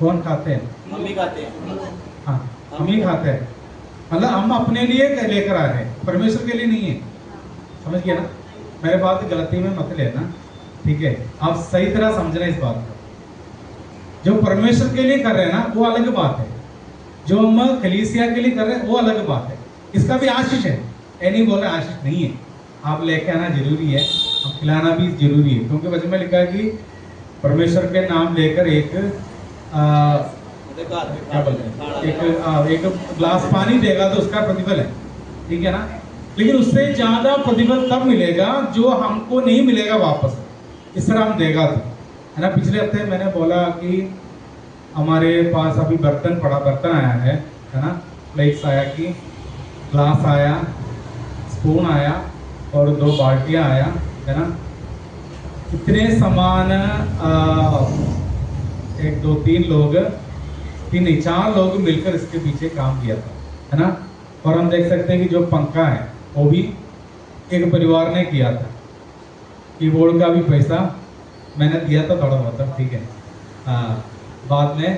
कौन खाते हैं? हम ही खाते हैं। हाँ, हम ही खाते हैं। मतलब हम अपने लिए लेकर आ रहे हैं, परमेश्वर के लिए नहीं है। समझ गया ना? मेरे बात गलती में मत लेना, ठीक है? आप सही तरह समझना इस बात को। जो परमेश्वर के लिए कर रहे हैं ना, वो अलग बात है। जो हम कलीसिया के लिए कर रहे हैं वो अलग बात है। इसका भी आशीष है, ये नहीं बोल रहे आशीष नहीं है। आप लेके आना जरूरी है, अब खिलाना भी जरूरी है, क्योंकि वचन में लिखा है कि परमेश्वर के नाम लेकर एक क्या बोलते हैं, एक ग्लास पानी देगा तो उसका प्रतिफल है, ठीक है ना? लेकिन उससे ज्यादा प्रतिफल तब मिलेगा जो हमको नहीं मिलेगा वापस, इस तरह हम देगा तो, है ना? पिछले हफ्ते मैंने बोला कि हमारे पास अभी बर्तन आया है ना? प्लेट्स आया, कि ग्लास आया, स्पून आया और 2 बाल्टियाँ आया, है ना? इतने सामान 1 2 3 लोग, 3 नहीं 4 लोग मिलकर इसके पीछे काम किया था, है ना? और हम देख सकते हैं कि जो पंखा है वो भी एक परिवार ने किया था। कीबोर्ड का भी पैसा मैंने दिया था थोड़ा बहुत, ठीक है? बाद में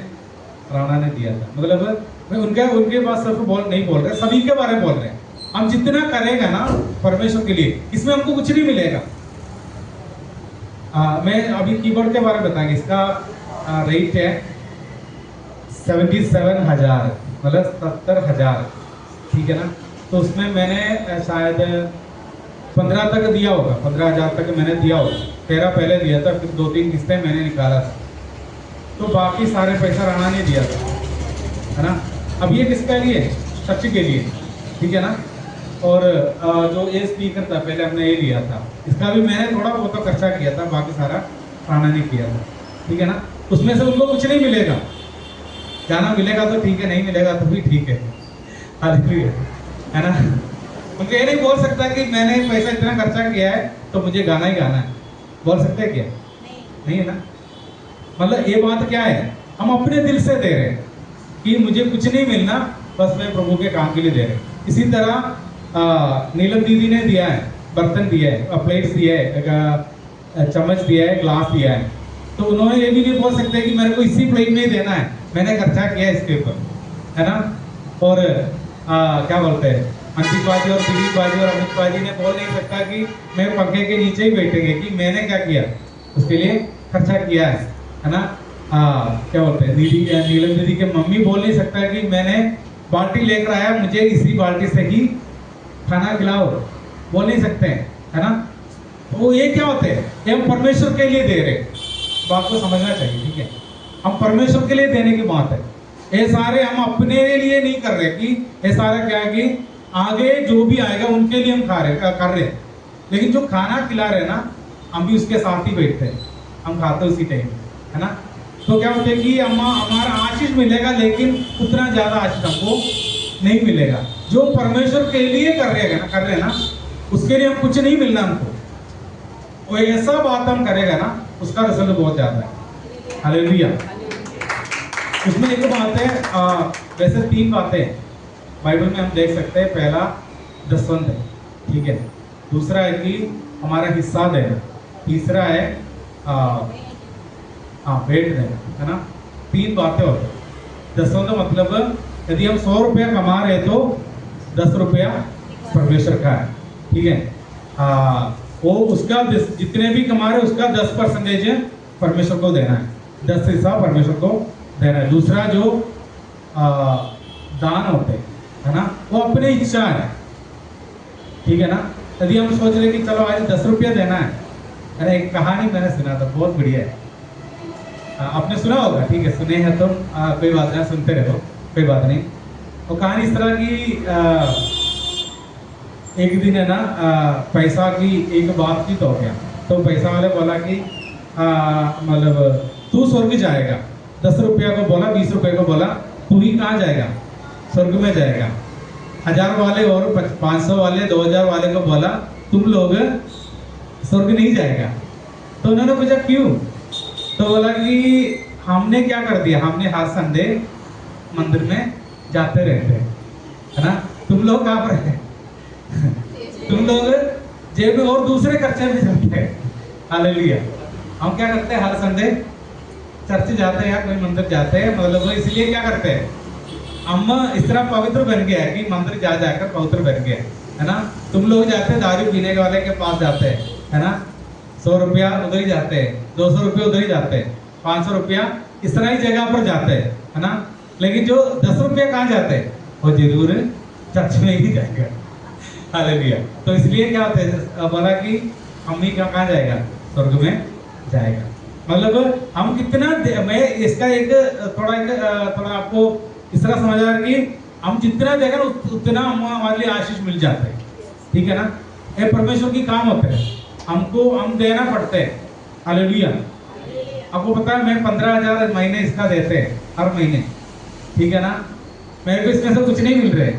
राणा ने दिया था। मतलब मैं उनके पास सिर्फ नहीं बोल रहे, सभी के बारे में बोल रहे हैं। हम जितना करेगा ना परमेश्वर के लिए, इसमें हमको कुछ नहीं मिलेगा। मैं अभी कीबोर्ड के बारे में बताएंगे। इसका रेट है 77,000, मतलब 70,000, ठीक है ना? तो उसमें मैंने शायद 15 तक दिया होगा, 15,000 तक मैंने दिया होगा। 13 पहले दिया था, फिर 2-3 किस्तें मैंने निकाला था, तो बाकी सारे पैसा राणा ने दिया था, है ना? अब ये किसके लिए? चर्च के लिए, ठीक है ना? और जो ये स्पीकर था पहले हमने ये लिया था, इसका भी मैंने थोड़ा बहुत खर्चा किया था, बाकी सारा राणा ने किया था, ठीक है ना? उसमें से उनको कुछ नहीं मिलेगा। गाना मिलेगा तो ठीक है, नहीं मिलेगा तो भी ठीक है, हालेलुया, है ना? उनको ये नहीं बोल सकता कि मैंने पैसा इतना खर्चा किया है तो मुझे गाना ही गाना है। बोल सकते हैं क्या? नहीं है ना? मतलब ये बात क्या है, हम अपने दिल से दे रहे हैं कि मुझे कुछ नहीं मिलना, बस मैं प्रभु के काम के लिए दे रहे हैं। इसी तरह नीलम दीदी ने दिया है, बर्तन दिया है, प्लेट्स दिया है, चम्मच दिया है, ग्लास दिया है, तो उन्होंने ये भी नहीं बोल सकते कि मेरे को इसी प्लेट में ही देना है, मैंने खर्चा किया है इसके ऊपर, है ना? और क्या बोलते हैं, अंकित बाजी और दिलीप बाजी और अमित बाजी ने बोल नहीं सकता कि मैं पंखे के नीचे ही बैठेंगे कि मैंने क्या किया, उसके लिए खर्चा किया है ना? क्या बोलते हैं, नीलम दीदी के मम्मी बोल नहीं सकता कि मैंने बाल्टी लेकर आया, मुझे इसी बाल्टी से ही खाना खिलाओ, बोल नहीं सकते हैं, है ना? तो ये क्या होते हैं, ये हम परमेश्वर के लिए दे रहे, बात को समझना चाहिए, ठीक है? हम परमेश्वर के लिए देने की बात है। ये सारे हम अपने लिए नहीं कर रहे, कि ये सारा क्या है कि आगे जो भी आएगा उनके लिए हम कर रहे हैं। लेकिन जो खाना खिला रहे हैं ना, हम भी उसके साथ ही बैठते हैं, हम खाते उसी टाइम, है ना? तो क्या होता है कि हमारा आशीष मिलेगा, लेकिन उतना ज्यादा आशीष हमको नहीं मिलेगा। जो परमेश्वर के लिए कर रहे हैं ना, उसके लिए हम कुछ नहीं मिलना हमको, वो ऐसा बात हम करेगा ना, उसका रिजल्ट बहुत ज्यादा है। हालेलुया। उसमें एक बात है, वैसे 3 बातें बाइबल में हम देख सकते हैं। पहला दसवंध है, ठीक है? दूसरा है कि हमारा हिस्सा देना, तीसरा है भेंट देना, है ना? 3 बातें होती हैं। दसवंध मतलब यदि हम 100 रुपया कमा रहे तो 10 रुपया परमेश्वर का है, ठीक है? वो उसका जितने भी कमा रहे उसका 10% परमेश्वर को देना है, 10 हिस्सा परमेश्वर को देना है। दूसरा जो दान होते हैं, है ना, वो अपनी इच्छा है, ठीक है ना? यदि हम सोच रहे कि चलो आज 10 रुपया देना है, अरे एक कहानी मैंने सुना था, बहुत बढ़िया है, आपने सुना होगा, ठीक है? सुने हैं तो कोई बात नहीं, सुनते रहो, कोई बात नहीं। वो कहानी इस तरह की, एक दिन है ना, पैसा की एक बातचीत हो गया, तो पैसा वाले बोला कि मतलब तू स्वर्ग जाएगा, 10 रुपया को बोला, 20 रुपये को बोला, तू ही कहाँ जाएगा? स्वर्ग में जाएगा। 1000 वाले और 500 वाले 2000 वाले को बोला, तुम लोग स्वर्ग नहीं जाएगा। तो उन्होंने पूछा क्यों? तो बोला कि हमने क्या कर दिया, हमने हर संडे मंदिर में जाते रहते हैं, है ना? तुम लोग कहाँ पर है? तुम लोग जेब में और दूसरे खर्चे में जाते हैं। हालेलुया। हम क्या करते हैं, हर संडे चर्च जाते हैं, कोई मंदिर जाते हैं, मतलब वो इसलिए क्या करते हैं, हम इस तरह पवित्र बन गया है कि मंदिर जा जाकर पवित्र बन गया है ना। तुम लोग जाते हैं दारू पीने वाले के पास जाते हैं, है ना, 100 रुपया उधर ही जाते हैं, 200 रुपये उधर ही जाते हैं, 500 रुपया इस तरह ही जगह पर जाते हैं, है ना। लेकिन जो 10 रुपये कहाँ जाते हैं, वो जरूर चर्च में ही जाएगा। हालेलुया। तो इसलिए क्या होता है, बोला कि अम्मी का कहाँ जाएगा, स्वर्ग में जाएगा। मतलब हम कितना मैं इसका एक थोड़ा आपको इस तरह समझा कि हम जितना देगा उतना हमारे लिए आशीष मिल जाता है, ठीक है ना। ये परमेश्वर की काम होता है, हमको हम देना पड़ता है। हालेलुया। आपको पता है मैं 15,000 महीने इसका देते हैं हर महीने, ठीक है ना। मेरे को इसमें से कुछ नहीं मिल रहे,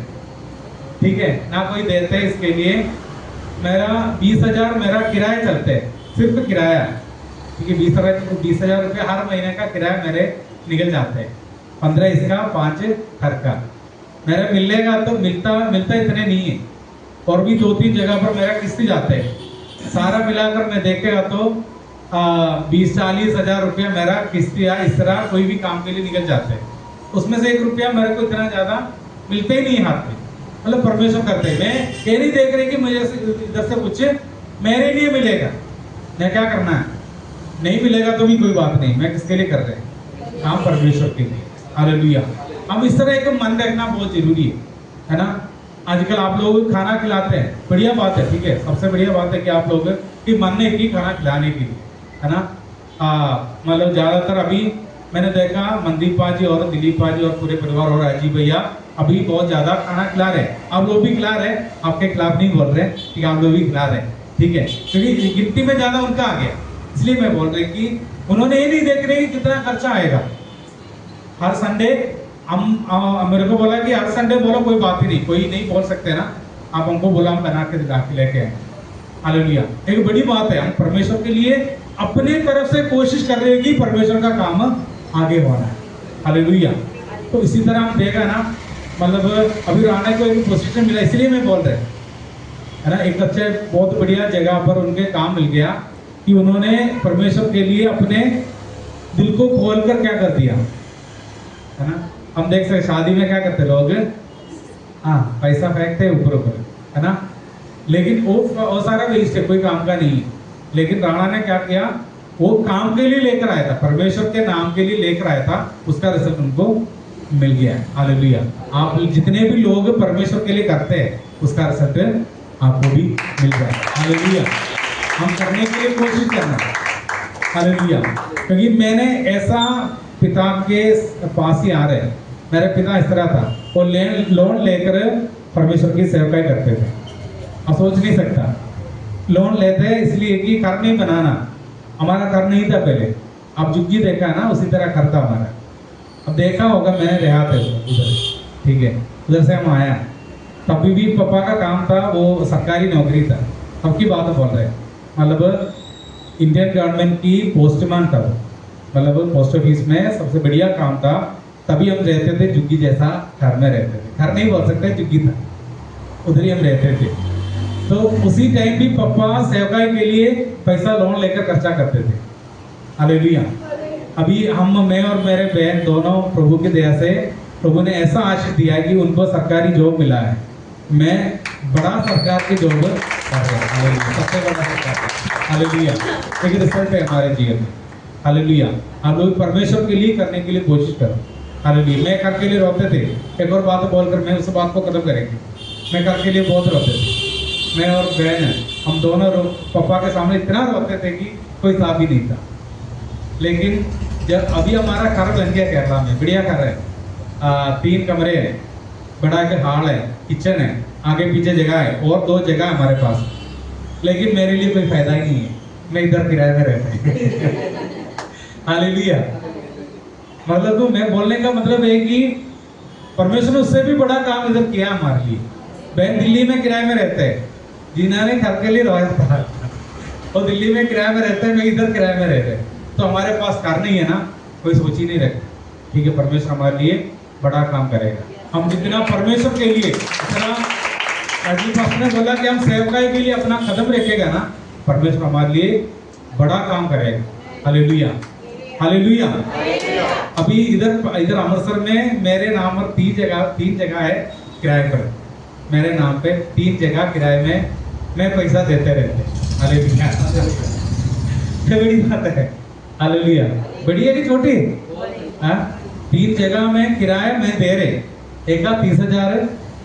ठीक है ना, कोई देते हैं इसके लिए। मेरा 20,000 मेरा किराया चलते है, सिर्फ किराया, ठीक है। 20,000 रुपये हर महीने का किराया मेरे निकल जाते हैं। 15 इसका, 5 घर का। मेरा मिलेगा तो मिलता इतने नहीं है, और भी 2-3 जगह पर मेरा किस्त जाते हैं। सारा मिलाकर मैं देखेगा तो 20-40 हज़ार रुपया मेरा किस्त या इस तरह कोई भी काम के लिए निकल जाते हैं। उसमें से 1 रुपया मेरे को इतना ज़्यादा मिलते ही नहीं हाथ में। मतलब परमेश्वर करते हैं। मैं ये नहीं देख रही कि मुझे इधर से कुछ मेरे लिए मिलेगा, मैं क्या करना है, नहीं मिलेगा तो भी कोई बात नहीं, मैं किसके लिए कर रहे हैं, काम परमेश्वर के लिए। हालेलुया। हम इस तरह एक मन रखना बहुत जरूरी है ना। आजकल आप लोग खाना खिलाते हैं, बढ़िया बात है, ठीक है, सबसे बढ़िया बात है कि आप लोग की मन ने की खाना खिलाने के लिए, है ना। मतलब ज़्यादातर अभी मैंने देखा मनदीप पाजी और दिलीप पाजी और पूरे परिवार और राजीव भैया अभी बहुत ज़्यादा खाना खिला रहे हैं। आप लोग भी खिला रहे हैं, आपके खिलाफ नहीं बोल रहे, ठीक है, आप लोग भी खिला रहे हैं, ठीक है, क्योंकि गिनती में ज़्यादा उनका आ गया, इसलिए मैं बोल रही कि उन्होंने ये नहीं देख रहे कि कितना खर्चा आएगा। हर संडे हम मेरे को बोला कि हर संडे बोलो, कोई बात ही नहीं, कोई नहीं बोल सकते ना, आप हमको बोला, हम बना के दिखा के लेके आए। हालेलुया। एक बड़ी बात है, हम परमेश्वर के लिए अपने तरफ से कोशिश कर रहे हैं कि परमेश्वर का काम आगे होना है। हालेलुया। तो इसी तरह हम देखा ना, मतलब अभी राणा को एक पोजीशन मिला, इसलिए मैं बोल रहे है ना, एक अच्छे बहुत बढ़िया जगह पर उनके काम मिल गया कि उन्होंने परमेश्वर के लिए अपने दिल को खोल कर क्या कर दिया, है ना। हम देख सकते शादी में क्या करते लोग, हाँ, पैसा फेंकते ऊपर ऊपर, है ना, लेकिन वो सारा वेस्ट है, कोई काम का नहीं है। लेकिन राणा ने क्या किया, वो काम के लिए लेकर आया था, परमेश्वर के नाम के लिए लेकर आया था, उसका रिजल्ट उनको मिल गया है। हालेलुया। आप जितने भी लोग परमेश्वर के लिए करते हैं उसका रिजल्ट आपको भी मिल जाए। हालेलुया। हम करने के लिए कोशिश करना। हालेलुया। क्योंकि मैंने ऐसा पिता के पास ही आ रहे, मेरे पिता इस तरह था, वो लोन लेकर परमेश्वर की सेवकाई करते थे। आप सोच नहीं सकता, लोन लेते इसलिए कि घर नहीं बनाना, हमारा घर नहीं था पहले। अब जुग्गी देखा है ना, उसी तरह घर था हमारा। अब देखा होगा, मैंने रहा था उधर, ठीक है, उधर से हम आया, तभी भी पापा का काम था, वो सरकारी नौकरी था, तब की बात बोल रहे हैं। मतलब इंडियन गवर्नमेंट की पोस्टमैन था, मतलब पोस्ट ऑफिस में सबसे बढ़िया काम था। तभी हम रहते थे जुग्गी जैसा घर में रहते थे, घर नहीं बोल सकते, जुग्गी था, उधर ही हम रहते थे। तो उसी टाइम भी पापा सेवकाई के लिए पैसा लोन लेकर खर्चा करते थे। हालेलुया। अभी मैं और मेरे बहन दोनों प्रभु की दया से प्रभु ने ऐसा आशीष दिया है कि उनको सरकारी जॉब मिला है। मैं बड़ा सरकार की जॉब कर रहा हूँ, सबसे बड़ा सरकार। हालेलुया। एक रिजल्ट है हमारे जीवन में। हालेलुया। हम लोग परमेश्वर के लिए करने के लिए कोशिश करो। हालेलुया। मैं घर के लिए रोते थे, एक और बात बोलकर मैं उस बात को खत्म करेंगे। मैं घर के लिए बहुत रोते थे, मैं और बहन हम दोनों पापा के सामने इतना रोते थे कि कोई साथ ही नहीं था। लेकिन जब अभी हमारा घर बन गया केरला में, बढ़िया घर है, 3 कमरे हैं, बड़ा एक हॉल है, किचन है, आगे पीछे जगह है, और 2 जगह है हमारे पास। लेकिन मेरे लिए कोई फायदा ही नहीं है, मैं इधर किराए में रहता हूँ। हालेलुया। मतलब तो मैं बोलने का मतलब है कि परमेश्वर ने उससे भी बड़ा काम इधर किया हमारे लिए। बहन दिल्ली में किराए में रहते हैं, जिन्होंने घर के लिए रोया था, और दिल्ली में किराए में रहते हैं, मैं इधर किराए में रहते हैं। तो हमारे पास कार नहीं है ना, कोई सोच ही नहीं रखता, ठीक है। परमेश्वर हमारे लिए बड़ा काम करेगा। हम जितना परमेश्वर के लिए, इतना अजीब ने बोला कि हम सेवकाई के लिए अपना कदम रखेगा ना, परमेश्वर हमारे लिए बड़ा काम करेगा। हालेलुया। हालेलुया। अभी इधर अमृतसर में मेरे नाम पर तीन जगह है किराए पर, मेरे नाम पे 3 जगह किराए में मैं पैसा देते रहते। हालेलुया, ये बड़ी बात है। हालेलुया, बड़ी है कि छोटी? हाँ, 3 जगह में किराया मैं दे रहे, एक का 30,000 है,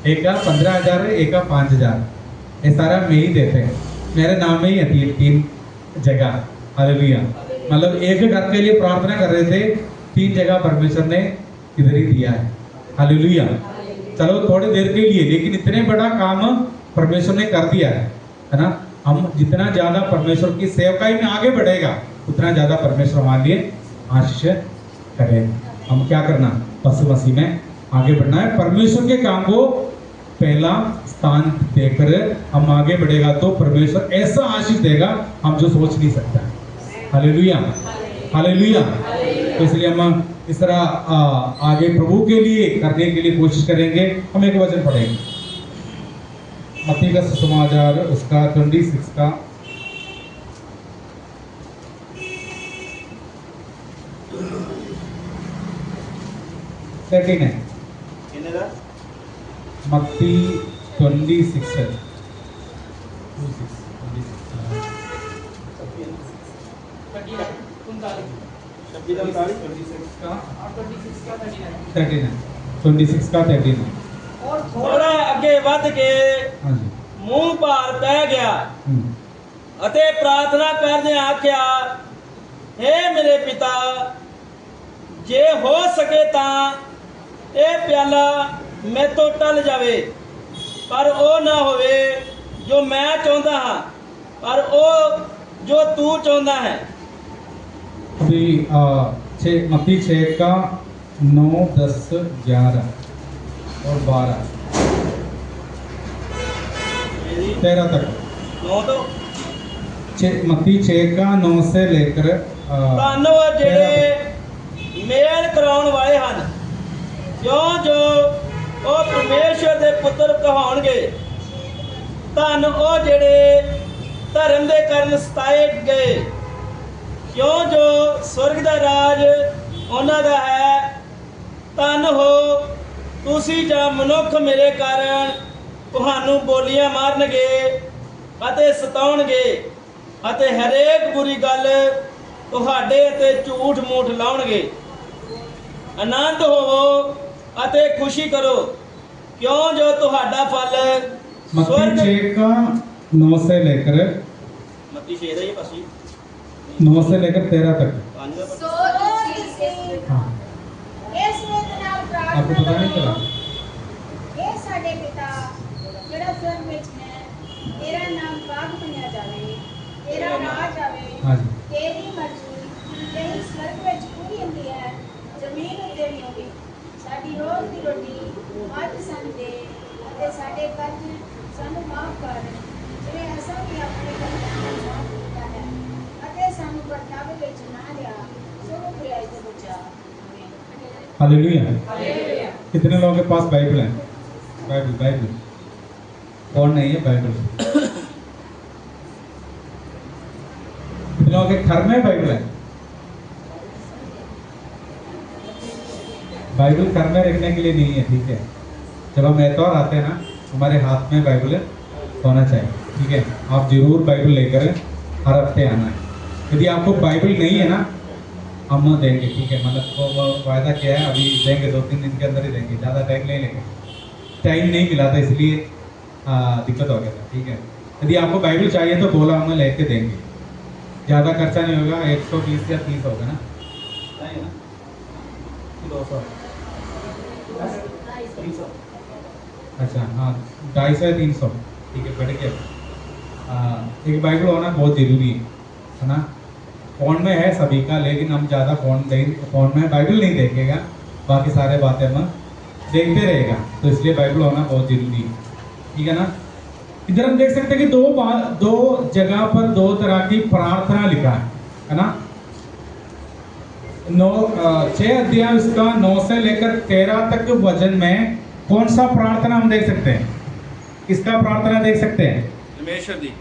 एक का 15,000 है, एक का 5,000। ये सारा मैं ही देते हैं, मेरे नाम में ही है 3 जगह। हालेलुया, मतलब एक घर के लिए प्रार्थना कर रहे थे, 3 जगह परमेश्वर ने इधर ही दिया है। हालेलुया, चलो थोड़ी देर के लिए, लेकिन इतने बड़ा काम परमेश्वर ने कर दिया है ना। हम जितना ज्यादा परमेश्वर की सेवकाई में आगे बढ़ेगा, उतना ज्यादा परमेश्वर हमारे लिए आशीष करेगा। हम क्या करना, बस मसीह में आगे बढ़ना है, परमेश्वर के काम को पहला स्थान देकर हम आगे बढ़ेगा तो परमेश्वर ऐसा आशीष देगा हम जो सोच नहीं सकता। Hallelujah, hallelujah. तो इसलिए हम इस तरह आगे प्रभु के लिए करने के लिए कोशिश करेंगे। हम एक वचन पढ़ेंगे, मत्ती का सुसमाचार उसका 26 का 13 है। मत्ती 26 है, 26 का 13 और थोड़ा ਅੱਗੇ ਵੱਧ ਕੇ ਮੂੰਹ ਭਾਰ ਪੈ ਗਿਆ ਅਤੇ ਪ੍ਰਾਰਥਨਾ ਕਰਦੇ ਆਖਿਆ, हे ਮੇਰੇ ਪਿਤਾ, ਜੇ ਹੋ ਸਕੇ ਤਾਂ ਇਹ ਪਿਆਲਾ ਮੇਰੇ ਤੋਂ ਟਲ ਜਾਵੇ, ਪਰ ਉਹ ਨਾ ਹੋਵੇ ਜੋ ਮੈਂ ਚਾਹੁੰਦਾ ਹਾਂ, ਪਰ ਉਹ ਜੋ ਤੂੰ ਚਾਹੁੰਦਾ ਹੈ। अभी मत्ती 6 का 9, 10, 11 और 12, 13 तक। 9 ਤੋਂ मत्ती 6 का 9 से लेकर ਧੰਨ ਉਹ ਜਿਹੜੇ ਮੇਲ ਕਰਾਉਣ ਵਾਲੇ ਹਨ, ਕਿਉਂ ਜੋ ਉਹ ਪਰਮੇਸ਼ਰ ਦੇ ਪੁੱਤਰ ਕਹਾਉਣਗੇ। ਧੰਨ ਉਹ ਜਿਹੜੇ ਧਰਮ ਦੇ ਕਾਰਨ ਸਤਾਏ ਗਏ, ਕਿਉਂ ਜੋ ਸਵਰਗ ਦਾ ਰਾਜ ਉਹਨਾਂ ਦਾ ਹੈ। ਧੰਨ ਹੋ ਤੁਸੀਂ ਜਾਂ ਮਨੁੱਖ ਮੇਰੇ ਕਾਰਨ ਤੁਹਾਨੂੰ ਬੋਲੀਆਂ ਮਾਰਨਗੇ ਅਤੇ ਸਤਾਉਣਗੇ ਅਤੇ ਹਰੇਕ ਬੁਰੀ ਗੱਲ ਤੁਹਾਡੇ ਅਤੇ ਝੂਠ ਮੂਠ ਲਾਉਣਗੇ। ਆਨੰਦ ਹੋਵੋ ਅਤੇ ਖੁਸ਼ੀ ਕਰੋ, ਕਿਉਂ ਜੋ ਤੁਹਾਡਾ ਫਲ मत्ती 6 का 9 से लेकर ਮੱਤੀ 6 ਦਾ ਹੀ ਪਾਸੀ 9 से लेकर 13 तक। हाँ, आपको पता नहीं चला? हे साडे पिता जेड़ा स्वर्ग विच है, तेरा नाम पाक मनिया जावे, तेरा राज आवे, हाँ जी। तेरी मर्जी जेड़ी स्वर्ग विच पूरी हुंदी है, जमीन उत्ते भी होगी। साडी रोज दी रोटी अज सानू दे अते साडे कर्ज सानू माफ कर, जिवें असां भी अपने कर्जां नूं माफ कीता है, अते सानू परतावे विच ना लिया, सो बुराई ते बचा। हालेलुया। कितने लोगों के पास बाइबल है? बाइबल कौन नहीं है बाइबल? कितने लोगों के घर में बाइबल है? बाइबल घर में रखने के लिए नहीं है, ठीक है। जब हम एतवार आते हैं ना, हमारे हाथ में बाइबल होना चाहिए, ठीक है। आप जरूर बाइबल लेकर हर हफ्ते आना है। यदि आपको बाइबल नहीं है ना, हम देंगे, ठीक है। मतलब वो वायदा किया है, अभी देंगे, 2-3 दिन के अंदर ही देंगे, ज़्यादा टाइम नहीं लेंगे। टाइम नहीं मिला था इसलिए दिक्कत हो गया था, ठीक है। यदि आपको बाइबल चाहिए तो बोला, हम लेके देंगे, ज़्यादा खर्चा नहीं होगा, 120 या 30 होगा ना, 200, अच्छा हाँ 250 या 300, ठीक है, बढ़ गया। एक बाइबल होना बहुत ज़रूरी है ना। फ़ोन में है सभी का, लेकिन हम ज़्यादा फ़ोन में बाइबल नहीं देखेगा, बाकी सारे बातें हम देखते रहेगा, तो इसलिए बाइबल होना बहुत ज़रूरी है, ठीक है ना। इधर हम देख सकते हैं कि दो जगह पर 2 तरह की प्रार्थना लिखा है ना। 6 अध्याय उसका 9 से लेकर 13 तक वचन में कौन सा प्रार्थना हम देख सकते हैं? किसका प्रार्थना देख सकते हैं? परमेश्वर दी,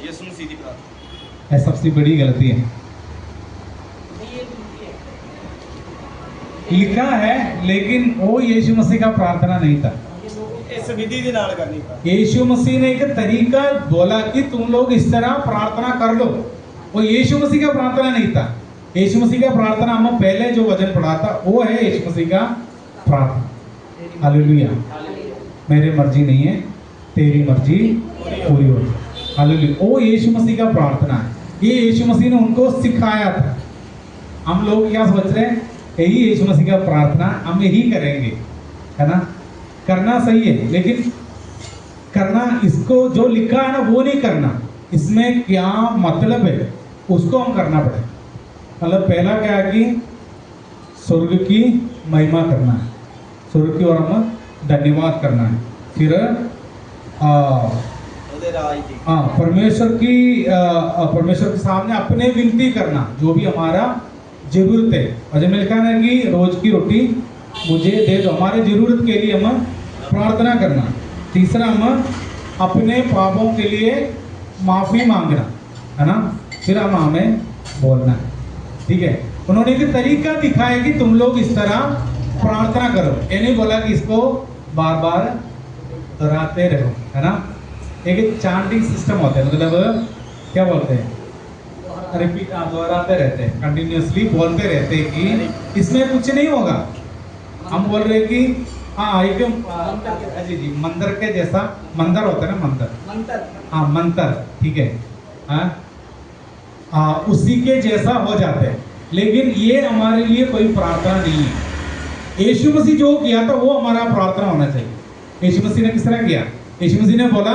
यीशु मसीह दी प्रार्थना। यह सबसे बड़ी गलती है। लिखा है, लेकिन वो यीशु मसीह का प्रार्थना नहीं था। इस विधि के नाल करनी था। यीशु मसीह ने एक तरीका बोला कि तुम लोग इस तरह प्रार्थना कर लो, वो यीशु मसीह का प्रार्थना नहीं था। यीशु मसीह का प्रार्थना हम पहले जो वचन पढ़ा था वो है यीशु मसीह का प्रार्थना। हालेलुया। मेरी मर्जी नहीं है, तेरी मर्जी पूरी हो जाए। हालेलुया। वो यीशु मसीह का प्रार्थना है। ये यीशु मसीह ने उनको सिखाया था। हम लोग क्या सोच रहे हैं, यही यीशु मसीह का प्रार्थना हम यही करेंगे, है ना। करना सही है, लेकिन करना इसको जो लिखा है ना वो नहीं करना, इसमें क्या मतलब है उसको हम करना पड़े। मतलब पहला क्या है कि स्वर्ग की महिमा करना है, स्वर्ग की और हम धन्यवाद करना है। फिर परमेश्वर के सामने अपने विनती करना, जो भी हमारा जरूरत है। और जब लिखा है कि रोज की रोटी मुझे दे दो, हमारे जरूरत के लिए हम प्रार्थना करना। तीसरा, हम अपने पापों के लिए माफी मांगना, है ना। फिर हम हमें बोलना है, ठीक है। उन्होंने एक तरीका दिखाया कि तुम लोग इस तरह प्रार्थना करो। ये नहीं बोला कि इसको बार बार दोहराते रहो, है ना। एक चांटिंग सिस्टम होता है, मतलब क्या बोलते हैं, रिपीट, दोहराते रहते हैं, कंटिन्यूअसली बोलते रहते हैं कि इसमें कुछ नहीं होगा। हम बोल रहे हैं कि हाँ एक जी मंदिर के जैसा, मंदिर होता है ना, मंदिर, हाँ मंत्र, ठीक है, हाँ उसी के जैसा हो जाते हैं। लेकिन ये हमारे लिए कोई प्रार्थना नहीं है। यीशु मसीह जो किया था वो हमारा प्रार्थना होना चाहिए। यीशु मसीह ने किस तरह किया? यीशु मसीह ने बोला,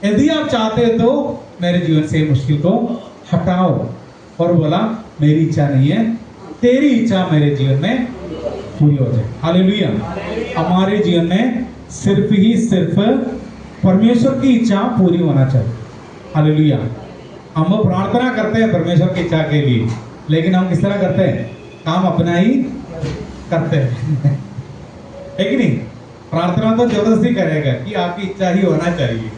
यदि आप चाहते हो तो मेरे जीवन से मुश्किल को हटाओ, और बोला मेरी इच्छा नहीं है, तेरी इच्छा मेरे जीवन में पूरी हो जाए। हालेलुया। हमारे जीवन में सिर्फ ही सिर्फ परमेश्वर की इच्छा पूरी होना चाहिए। हालेलुया। हम प्रार्थना करते हैं परमेश्वर की इच्छा के लिए, लेकिन हम किस तरह करते हैं? काम अपना ही करते हैं, है कि नहीं? प्रार्थना तो जबरदस्ती करेगा कि आपकी इच्छा ही होना चाहिए,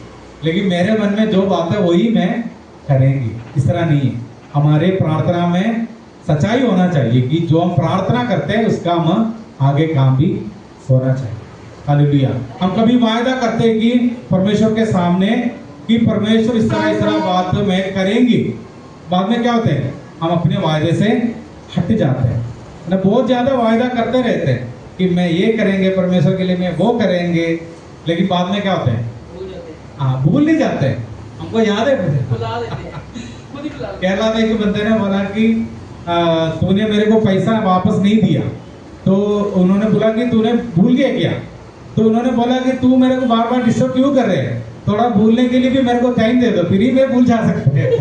लेकिन मेरे मन में जो बात है वही मैं करेंगी, इस तरह नहीं है। हमारे प्रार्थना में सच्चाई होना चाहिए कि जो हम प्रार्थना करते हैं उसका हम आगे काम भी होना चाहिए। हालेलुया। हम कभी वायदा करते हैं कि परमेश्वर के सामने कि परमेश्वर इस तरह बात में करेंगी, बाद में क्या होते हैं? हम अपने वायदे से हट जाते हैं ना। बहुत ज्यादा वायदा करते रहते हैं कि मैं ये करेंगे परमेश्वर के लिए, मैं वो करेंगे, लेकिन बाद में क्या होते हैं? हाँ, भूल नहीं जाते हैं। हमको याद है, केरला में एक बंदे ने बोला कि तूने मेरे को पैसा वापस नहीं दिया, तो उन्होंने बोला कि तूने भूल गया क्या? तो उन्होंने बोला कि तू मेरे को बार बार डिस्टर्ब क्यों कर रहे हैं, थोड़ा भूलने के लिए भी मेरे को टाइम दे दो, फिर ही मैं भूल जा सकते हैं।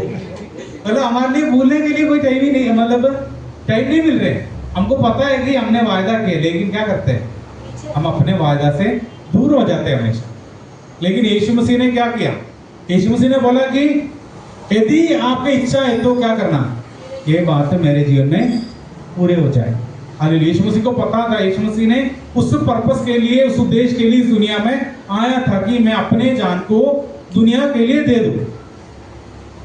मतलब हमारे लिए भूलने के लिए कोई टाइम ही नहीं है, मतलब टाइम नहीं मिल रहे। हमको पता है कि हमने वायदा किया, लेकिन क्या करते हैं? हम अपने वायदा से दूर हो जाते हैं हमेशा। लेकिन यीशु मसीह ने क्या किया? यीशु मसीह ने बोला कि यदि आपकी इच्छा है तो क्या करना, ये बात मेरे जीवन में पूरे हो जाए। हालेलुया। यीशु मसीह को पता था, यीशु मसीह ने उस पर्पस के लिए, उस उद्देश्य के लिए इस दुनिया में आया था कि मैं अपने जान को दुनिया के लिए दे दूं।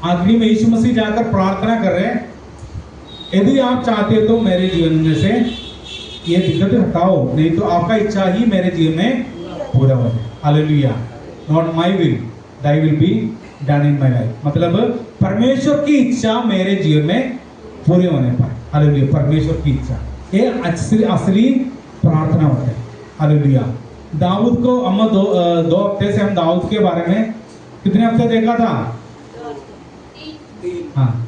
आखिरी में यीशु मसीह जाकर प्रार्थना कर रहे हैं, यदि आप चाहते हो तो मेरे जीवन में से ये दिक्कत हटाओ, नहीं तो आपका इच्छा ही मेरे जीवन में पूरा हो जाए। Hallelujah. Not my will, thy will be done in my life. मतलब परमेश्वर की इच्छा मेरे जीवन में पूरे होने पाए। हालेलुया। परमेश्वर की इच्छा, ये असली प्रार्थना होता है। हालेलुया। दाऊद को हम दो हफ्ते से हम दाऊद के बारे में कितने हफ्ते देखा था? हाँ,